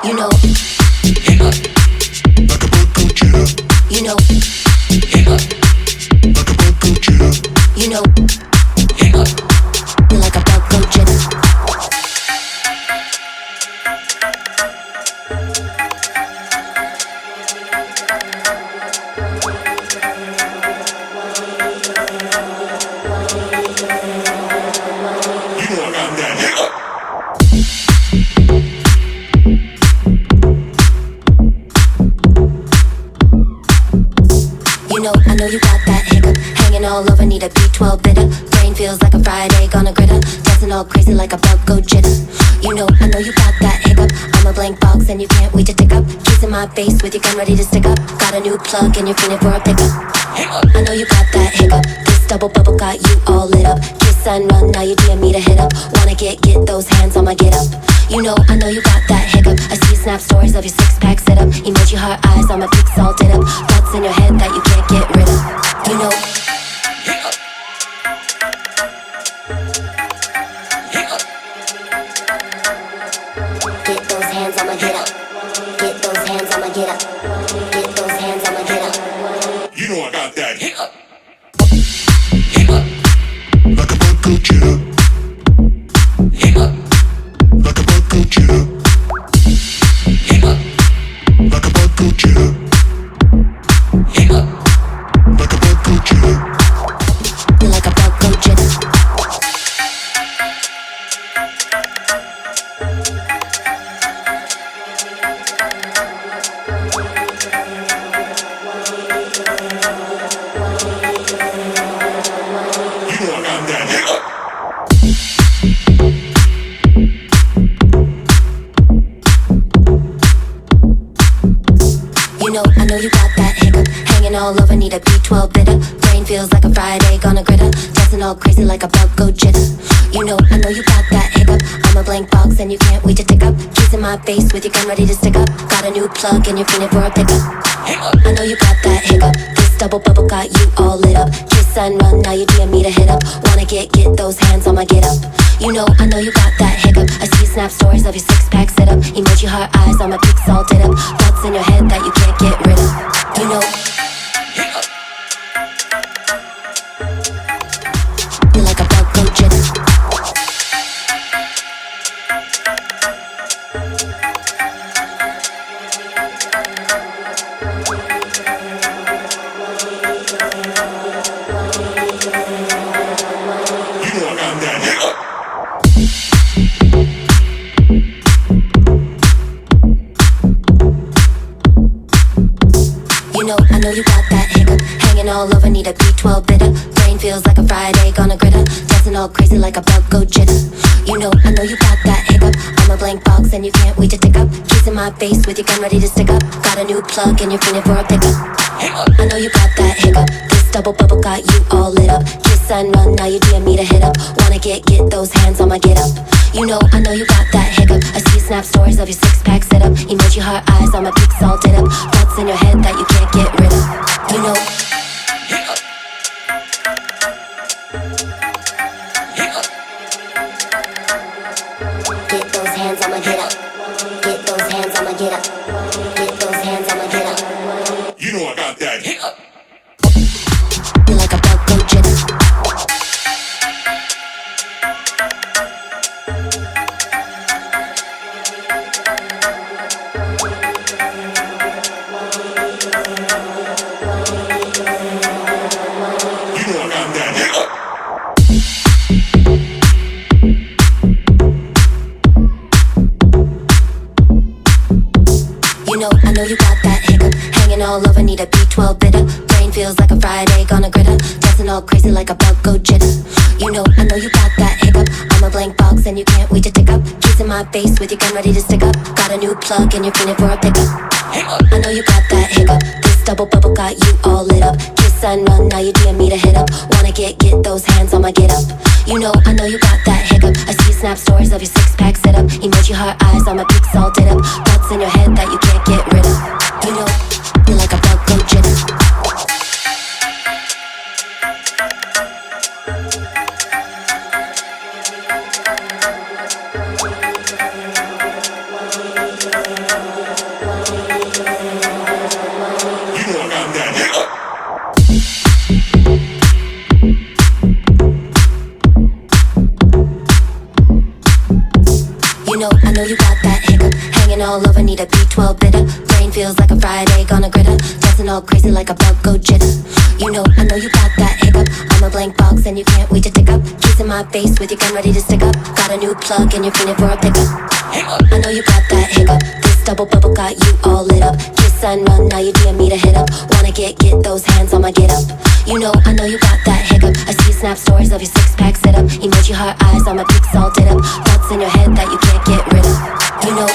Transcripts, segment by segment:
You know, Hiccup, like a Bronco cheetah. you know, Hiccup, like a Bronco cheetah. You know, hiccup, you're like a Bronco cheetah. you know I got that hiccup. You know, I know you got that hiccup. Hanging all over, need a B12 bitter. Brain feels like a fried egg on a gritter. Dancing all crazy like a bug go jitter. You know, I know you got that hiccup. I'm a blank box and you can't wait to tick up. Kissing my face with your gun ready to stick up. Got a new plug and you're feeling for a pickup. I know you got that hiccup. This double bubble got you all lit up. Kiss and run, now you DM me to hit up. Wanna get those hands on my get up. You know, I know you got that hiccup. I see you snap stories of your six-pack sit up. Emoji heart eyes on my pics all lit up. Thoughts in your head that you can't get rid of. You know, Hiccup, hiccup, get those hands on my get up. Get those hands on my get up. Get those hands on my get up. you know I got that hiccup. Hiccup, Like a Bronco cheetah. hiccup, Like a Bronco cheetah. hiccup, Like a Bronco cheetah. hiccup, Like a Bronco cheetah. You're like a Bronco cheetah. you know I got that hiccup. You know, I know you got that hiccup. Hanging all over, need a B12 bitter. Brain feels like a fried egg on a gritter. Dancing all crazy like a bug go jitter. You know, I know you got that hiccup. I'm a blank box and you can't wait to tick up. Kissing my face with your gun ready to stick up. Got a new plug and you're feeling for a pickup. I know you got that hiccup. This double bubble got you all lit up. Kiss and run, now you DM me to hit up. Wanna get those hands on my get up. You know, I know you got that hiccup. I see you snap stories of your six-pack sit up. Emoji heart eyes on my pics all lit up. Thoughts in your head that you can't get rid of. You know, Hiccup, you're like a bug go jitter. you know I got that hiccup. You know, I know you got that hiccup. Hanging all over, need a B12 bitter. Brain feels like a fried egg on a gritter. Dancing all crazy like a bug go jitter. You know, I know you got that hiccup. I'm a blank box and you can't wait to tick up. Kissing my face with your gun ready to stick up. Got a new plug and you're feeling for a pickup. I know you got that hiccup. This double bubble got you all lit up. Kiss and run, now you DM me to hit up. Wanna get those hands on my get up. You know, I know you got that hiccup. I see you snap stories of your six-pack sit up. Emoji heart eyes on my pics all lit up. Thoughts in your head that you can't get rid of. You know, Hiccup, hiccup, get those hands on my get up. Get those hands on my get up. Get those hands on my get up. you know I got that hiccup. You're like a bug go jitter. You know I got that hiccup. You know, I know you got that hiccup. Hanging all over, need a B12 bitter. Brain feels like a fried egg on a gritter. Dancing all crazy like a bug go jitter. You know, I know you got that hiccup. I'm a blank box and you can't wait to tick up. Kissing my face with your gun ready to stick up. Got a new plug and you're feeling for a pickup. I know you got that hiccup. This double bubble got you all lit up. Kiss and run, now you DM me to hit up. Wanna get those hands on my get up. You know, I know you got that hiccup. I see you snap stories of your six-pack sit up. Emoji heart eyes on my pics all lit up. Thoughts in your head that you can't get rid of. You know, you're like a bug go jitter. hanging all over, need a B12 bitter. Brain feels like a Friday, gonna gritter. Dancing all crazy like a bug, go jitter. You know, I know you got that hiccup. I'm a blank box and you can't wait to tick up. Kissing my face with your gun ready to stick up. Got a new plug and you're feeling for a pickup. I know you got that hiccup. This double bubble got you all lit up. Kiss and run, now you DM me to hit up. Wanna get those hands on my get up. You know, I know you got that hiccup. I see snap stories of your six-pack sit up. Emoji heart eyes on my pics all lit up. Thoughts in your head that you can't get rid of. You know.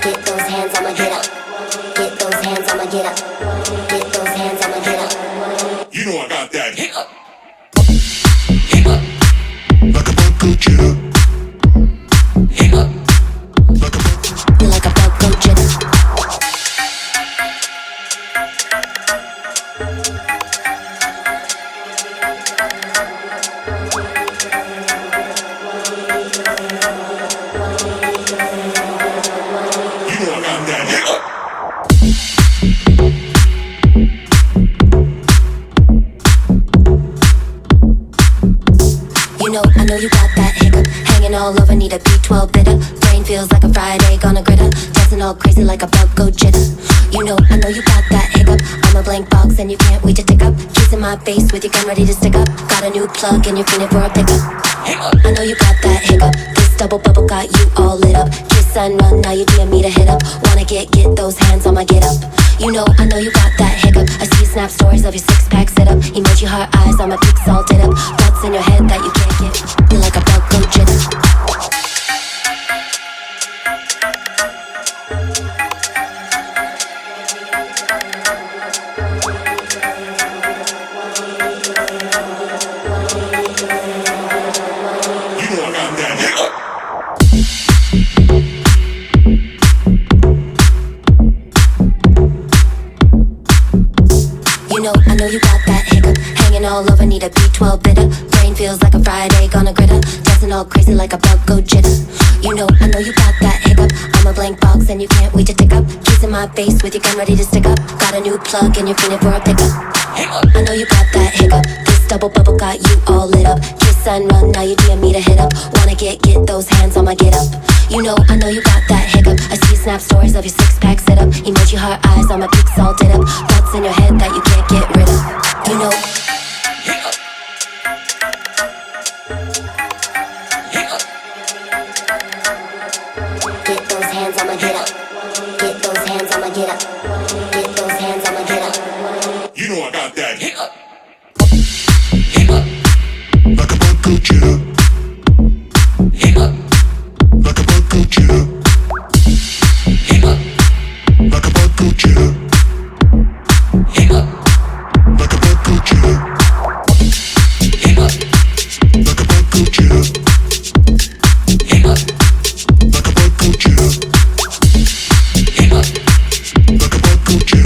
Get those hands on my get up. Get those hands on my get up. Get those hands on my get up. You know I got that hiccup. Like a bug, go jitter. You're like a bug, go jitter. You know I got that hiccup. You know, I know you got that hiccup. Hanging all over, need a B12 bitter. Brain feels like a Friday, gonna gritter. Dancing all crazy like a bug, go jitter. You know, I know you got that hiccup. I'm a blank box and you can't wait to tick up. Kissing my face with your gun ready to stick up. Got a new plug and you're feeling for a pickup. I know you got that hiccup. This double bubble got you all lit up. Kiss and run, now you DM me to hit up. Wanna get those hands on my get up. You know, I know you got that hiccup. I see snap stories of your six-pack sit up. Emoji heart eyes on my pics all lit up. Thoughts in your head that you can't get. You're like a bug, go jitter. You know I got that hiccup. You know, I know you got that hiccup. Hanging all over, need a B12 bitter. Brain feels like a Friday, gonna gritter. Dancing all crazy like a bug, go jitter. You know, I know you got that hiccup. I'm a blank box and you can't wait to tick up. Kissing my face with your gun ready to stick up. Got a new plug and you're feeling for a pickup. I know you got that hiccup. This double bubble got you all lit up. Kiss and run, now you DM me to hit up. Wanna get those hands on my get up. You know, I know you got that hiccup. I see snap stories of your six-pack sit up. Emoji heart eyes on my pics all lit up. Thoughts in your head that you can't get rid of. You know. Get those hands on my get up. Get those hands on my get up. Get those hands on my get up. You know I got that hiccup. Like a bug, go jitter. Like a bug, go jitter. Like a bug, go jitter. Like a bug, go jitter. Like a bug, go jitter. Like a bug, go jitter. Like a bug, go jitter. Like a bug, go jitter. You're like a bug, go jitter.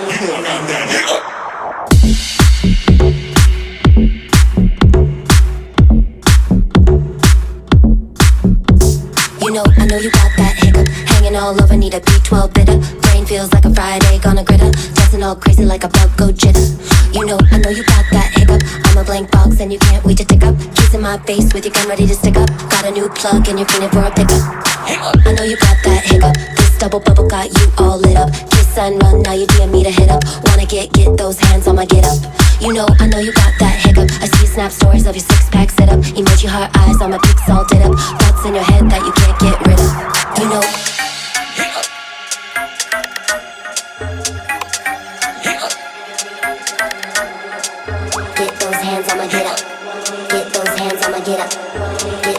You know I got that hiccup. You know, I know you got that hiccup. Hanging all over, need a B12 bitter. Brain feels like a Friday, gonna gritter. Dancing all crazy like a bug, go jitter. You know, I know you got that hiccup. I'm a blank box and you can't wait to tick up. Kissing my face with your gun ready to stick up. Got a new plug and you're feeling for a pickup. I know you got that hiccup. This double bubble got you all lit up. Kiss and run, now you DM me to hit up. Wanna get those hands on my get up. You know, I know you got that hiccup. I see snap stories of your six-pack sit up. Emoji heart eyes on my pics all lit up. Thoughts in your head that you can't get rid of. You know. Get those hands on my get up. Get those hands on my get up. Get